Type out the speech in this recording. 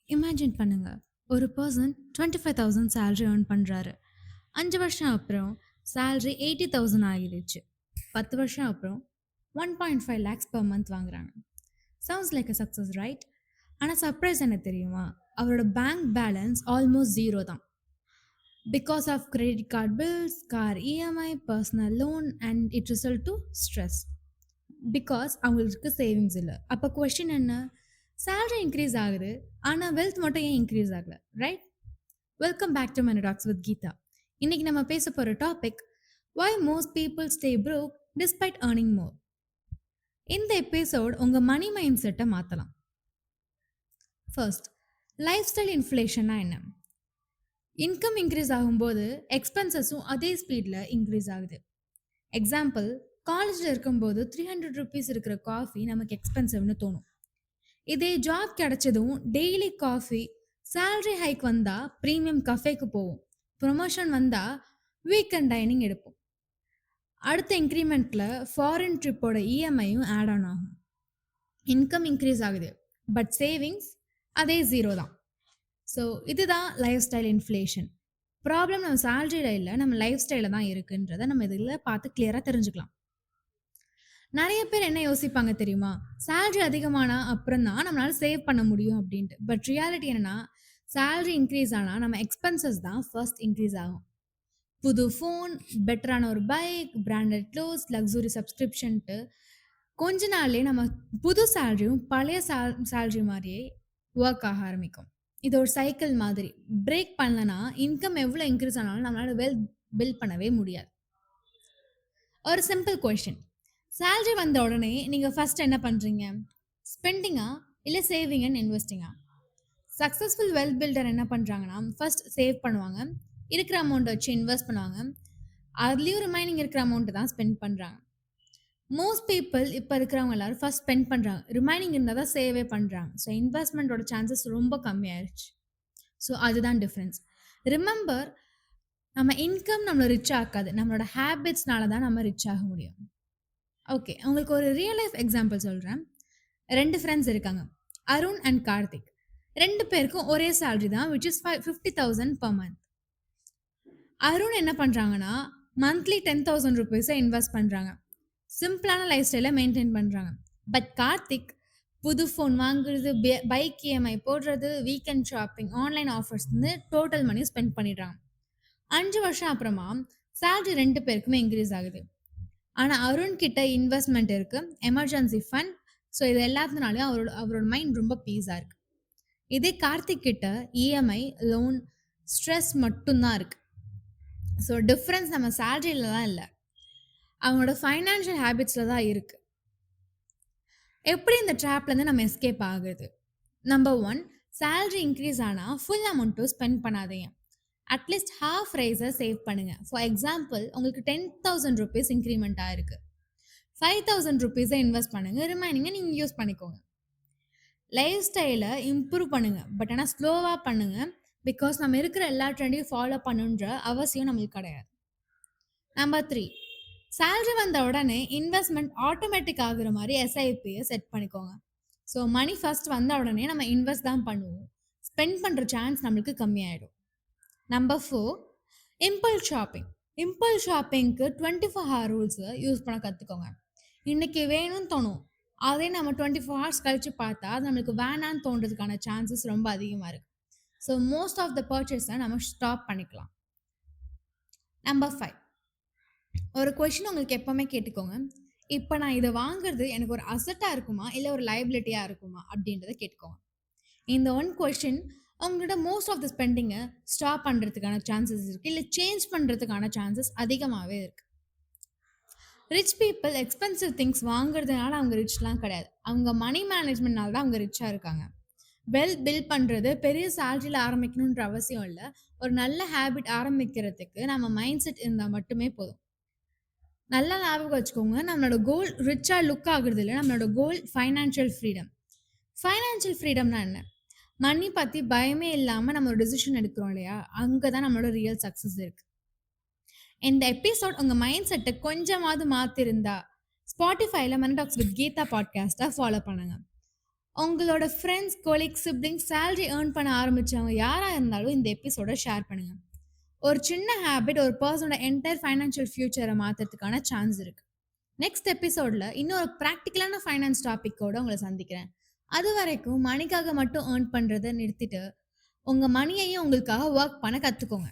Imagine பண்ணுங்க. ஒரு person 25,000 salary earn பண்றாரு. 5 வருஷம் அப்புறம் சேலரி 80,000 ஆகிடுச்சு. 10 வருஷம் அப்புறம் 1.5 lakhs per month வாங்குறாங்க. Sounds like a success right? ஆனா சர்ப்ரைஸ் என்ன தெரியுமா? அவரோட பேங்க் பேலன்ஸ் ஆல்மோஸ்ட் 0 தான். Because of credit card bills, car EMI, personal loan and it result to stress. Because அவங்களுக்கு சேவிங்ஸ் இல்லை. அப்போ கொஸ்டின் என்ன? சேலரி இன்க்ரீஸ் ஆகுது, ஆனால் வெல்த் மட்டும் ஏன் இன்க்ரீஸ் ஆகல? Right? Welcome back to money talks with Geetha. இன்னைக்கு நம்ம பேச போகிற topic, why most people stay broke despite earning more. இந்த எபிசோட் உங்கள் மணி மைண்ட் செட்டை மாற்றலாம். ஃபர்ஸ்ட், லைஃப் ஸ்டைல் இன்ஃப்ளேஷன்னா என்ன? இன்கம் இன்க்ரீஸ் ஆகும்போது எக்ஸ்பென்சஸும் அதே ஸ்பீடில் இன்க்ரீஸ் ஆகுது. எக்ஸாம்பிள், காலேஜில் இருக்கும்போது 300 ருபீஸ் இருக்கிற காஃபி நமக்கு எக்ஸ்பென்சிவ்னு தோணும். இதே ஜாப் கிடைச்சதும் டெய்லி காஃபி, சேலரி ஹைக் வந்தால் ப்ரீமியம் கஃபேக்கு போவோம், ப்ரொமோஷன் வந்தால் வீக்கெண்ட் டைனிங் எடுப்போம். அடுத்த இன்க்ரிமெண்ட்டில் ஃபாரின் ட்ரிப்போட இஎம்ஐயும் ஆட் ஆன் ஆகும். இன்கம் இன்க்ரீஸ் ஆகுது, பட் சேவிங்ஸ் அதே 0 தான். ஸோ இதுதான் லைஃப் ஸ்டைல் இன்ஃப்ளேஷன். ப்ராப்ளம் நம்ம சேலரியில் இல்லை, நம்ம லைஃப் ஸ்டைலில் தான் இருக்குன்றதை நம்ம இதில் பார்த்து கிளியராக தெரிஞ்சுக்கலாம். நிறைய பேர் என்ன யோசிப்பாங்க தெரியுமா? சேலரி அதிகமானா அப்புறம் தான் நம்மளால சேவ் பண்ண முடியும் அப்படின்ட்டு. பட் ரியாலிட்டி என்னன்னா, சேலரி இன்க்ரீஸ் ஆனால் நம்ம எக்ஸ்பென்சஸ் தான் ஃபர்ஸ்ட் இன்க்ரீஸ் ஆகும். புது ஃபோன், பெட்டரான ஒரு பைக், பிராண்டட் க்ளோத்ஸ், லக்ஸுரி சப்ஸ்கிரிப்ஷன்ட்டு கொஞ்ச நாள்லேயே நம்ம புது சேலரியும் பழைய சேலரி மாதிரியே ஒர்க் ஆக ஆரம்பிக்கும். இது ஒரு சைக்கிள் மாதிரி. பிரேக் பண்ணலன்னா இன்கம் எவ்வளோ இன்க்ரீஸ் ஆனாலும் நம்மளால பில்ட் பண்ணவே முடியாது. ஒரு சிம்பிள் கொஷின், சேலரி வந்த உடனே நீங்கள் ஃபர்ஸ்ட் என்ன பண்ணுறீங்க? ஸ்பெண்டிங்கா இல்லை சேவிங் அண்ட் இன்வெஸ்டிங்கா? சக்ஸஸ்ஃபுல் வெல்த் பில்டர் என்ன பண்ணுறாங்கன்னா, ஃபர்ஸ்ட் சேவ் பண்ணுவாங்க, இருக்கிற அமௌண்ட்டை வச்சு இன்வெஸ்ட் பண்ணுவாங்க, அதுலேயும் ரிமைனிங் இருக்கிற அமௌண்ட்டு தான் ஸ்பெண்ட் பண்ணுறாங்க. மோஸ்ட் பீப்புள் இப்போ இருக்கிறவங்க எல்லாரும் ஃபர்ஸ்ட் ஸ்பெண்ட் பண்ணுறாங்க, ரிமைனிங் இருந்தால் தான் சேவே பண்ணுறாங்க. ஸோ இன்வெஸ்ட்மெண்ட்டோட சான்சஸ் ரொம்ப கம்மியாயிருச்சு. ஸோ அதுதான் டிஃப்ரென்ஸ். ரிமெம்பர், நம்ம இன்கம் நம்மளை ரிச் ஆக்காது, நம்மளோட ஹேபிட்ஸ்னால தான் நம்ம ரிச் ஆக முடியும். ஓகே, உங்களுக்கு ஒரு ரியல் லைஃப் எக்ஸாம்பிள் சொல்கிறேன். 2 ஃப்ரெண்ட்ஸ் இருக்காங்க, அருண் அண்ட் கார்த்திக். 2 பேருக்கும் ஒரே சேலரி தான், which is 50,000 per month. Arun என்ன பண்ணுறாங்கன்னா, மந்த்லி 10,000 ருபீஸை இன்வெஸ்ட் பண்ணுறாங்க, சிம்பிளான லைஃப் ஸ்டைலை மெயின்டைன் பண்ணுறாங்க. பட் கார்த்திக் புது ஃபோன் வாங்குறது, பைக் இஎம்ஐ போடுறது, வீக்கெண்ட் ஷாப்பிங், ஆன்லைன் ஆஃபர்ஸ்னு டோட்டல் மணி ஸ்பெண்ட் பண்ணிடுறாங்க. 5 வருஷம் அப்புறமா சேலரி 2 பேருக்குமே இன்க்ரீஸ் ஆகுது. ஆனால் அருண் கிட்ட இன்வெஸ்ட்மெண்ட் இருக்குது, எமர்ஜென்சி ஃபண்ட். ஸோ இது எல்லாத்தினாலையும் அவரோட மைண்ட் ரொம்ப பீஸாக இருக்குது. இதே கார்த்திக் கிட்ட இஎம்ஐ, லோன், ஸ்ட்ரெஸ் மட்டும்தான் இருக்குது. ஸோ டிஃப்ரென்ஸ் நம்ம சேலரியில் தான் இல்லை, அவங்களோட ஃபைனான்ஷியல் ஹேபிட்ஸில் தான் இருக்குது. எப்படி இந்த ட்ராப்லேருந்து நம்ம எஸ்கேப் ஆகுது? நம்பர் 1, சேலரி இன்க்ரீஸ் ஆனால் ஃபுல் அமௌண்ட்டும் ஸ்பெண்ட் பண்ணாதீங்க. அட்லீஸ்ட் ஹாஃப் ரைஸை சேவ் பண்ணுங்கள். ஃபார் எக்ஸாம்பிள், உங்களுக்கு 10,000 ருபீஸ் இன்க்ரிமெண்ட் ஆயிருக்கு, 5,000 ருபீஸை இன்வெஸ்ட் பண்ணுங்கள், ரிமைனிங்கை நீங்கள் யூஸ் பண்ணிக்கோங்க. லைஃப் ஸ்டைலை இம்ப்ரூவ் பண்ணுங்கள், பட் ஆனால் ஸ்லோவாக பண்ணுங்கள். பிகாஸ் நம்ம இருக்கிற எல்லா ட்ரெண்டையும் ஃபாலோ பண்ணுன்ற அவசியம் நம்மளுக்கு கிடையாது. நம்பர் 3, சேலரி வந்த உடனே இன்வெஸ்ட்மெண்ட் ஆட்டோமேட்டிக் ஆகுற மாதிரி எஸ்ஐபியை செட் பண்ணிக்கோங்க. ஸோ மணி ஃபர்ஸ்ட் வந்த உடனே நம்ம இன்வெஸ்ட் தான் பண்ணுவோம், ஸ்பெண்ட் பண்ணுற சான்ஸ் நம்மளுக்கு கம்மியாயிடும். Number 4, impulse shopping. இம்பல்ஸ் ஷாப்பிங்க்கு 24 hour ரூல்ஸை யூஸ் பண்ண கற்றுக்கோங்க. இன்றைக்கி வேணும்னு தோணும், அதே நம்ம 24 hours கழித்து பார்த்தா அது நம்மளுக்கு வேணான்னு தோன்றதுக்கான சான்சஸ் ரொம்ப அதிகமாக இருக்குது. ஸோ மோஸ்ட் ஆஃப் த பர்ச்சேஸை நம்ம ஸ்டாப் பண்ணிக்கலாம். நம்பர் 5, ஒரு கொஷின் உங்களுக்கு எப்போவுமே கேட்டுக்கோங்க. இப்போ நான் இதை வாங்குறது எனக்கு ஒரு அசட்டாக இருக்குமா இல்லை ஒரு லைபிலிட்டியாக இருக்குமா அப்படின்றத கேட்டுக்கோங்க. இந்த ஒன் கொஷின் அவங்களோட மோஸ்ட் ஆஃப் த ஸ்பெண்டிங்கை ஸ்டாப் பண்ணுறதுக்கான சான்சஸ் இருக்குது, இல்லை சேஞ்ச் பண்ணுறதுக்கான சான்சஸ் அதிகமாகவே இருக்குது. ரிச் பீப்புள் எக்ஸ்பென்சிவ் திங்ஸ் வாங்குறதுனால அவங்க ரிச்லாம் கிடையாது, அவங்க மணி மேனேஜ்மெண்ட்னால தான் அவங்க ரிச்சாக இருக்காங்க. பில்ட் பண்ணுறது பெரிய சேலரியில் ஆரம்பிக்கணுன்ற அவசியம் இல்லை, ஒரு நல்ல ஹேபிட் ஆரம்பிக்கிறதுக்கு நம்ம மைண்ட் செட் இருந்தால் மட்டுமே போதும். நல்லா ஞாபகம் வச்சுக்கோங்க, நம்மளோட கோல் ரிச்சாக லுக் ஆகுறது இல்லை, நம்மளோட கோல் ஃபைனான்ஷியல் ஃப்ரீடம். ஃபைனான்ஷியல் ஃப்ரீடம்னா என்ன? மணி பற்றி பயமே இல்லாமல் நம்ம ஒரு டெசிஷன் எடுக்கிறோம் இல்லையா, அங்கே தான் நம்மளோட ரியல் சக்ஸஸ் இருக்குது. இந்த எபிசோட் உங்கள் மைண்ட் செட்டை கொஞ்சமாவது மாற்றிருந்தா, ஸ்பாட்டிஃபைல மனி டாக்ஸ் வித் கீதா பாட்காஸ்ட்டை ஃபாலோ பண்ணுங்கள். உங்களோட friends, colleagues, siblings salary earn பண்ண ஆரம்பிச்சவங்க யாரா இருந்தாலும் இந்த எபிசோட ஷேர் பண்ணுங்க. ஒரு சின்ன ஹேபிட் ஒரு பர்சனோட என்டையர் ஃபைனான்ஷியல் ஃபியூச்சரை மாத்துறதுக்கான சான்ஸ் இருக்கு. நெக்ஸ்ட் எபிசோட்ல இன்னொரு பிராக்டிக்கலான ஃபைனான்ஸ் டாபிக்கோட உங்களை சந்திக்கிறேன். அது வரைக்கும் மணிக்காக மட்டும் ஏர்ன் பண்றதை நிறுத்திட்டு உங்க மணியையும் உங்களுக்காக ஒர்க் பண்ண கத்துக்கோங்க.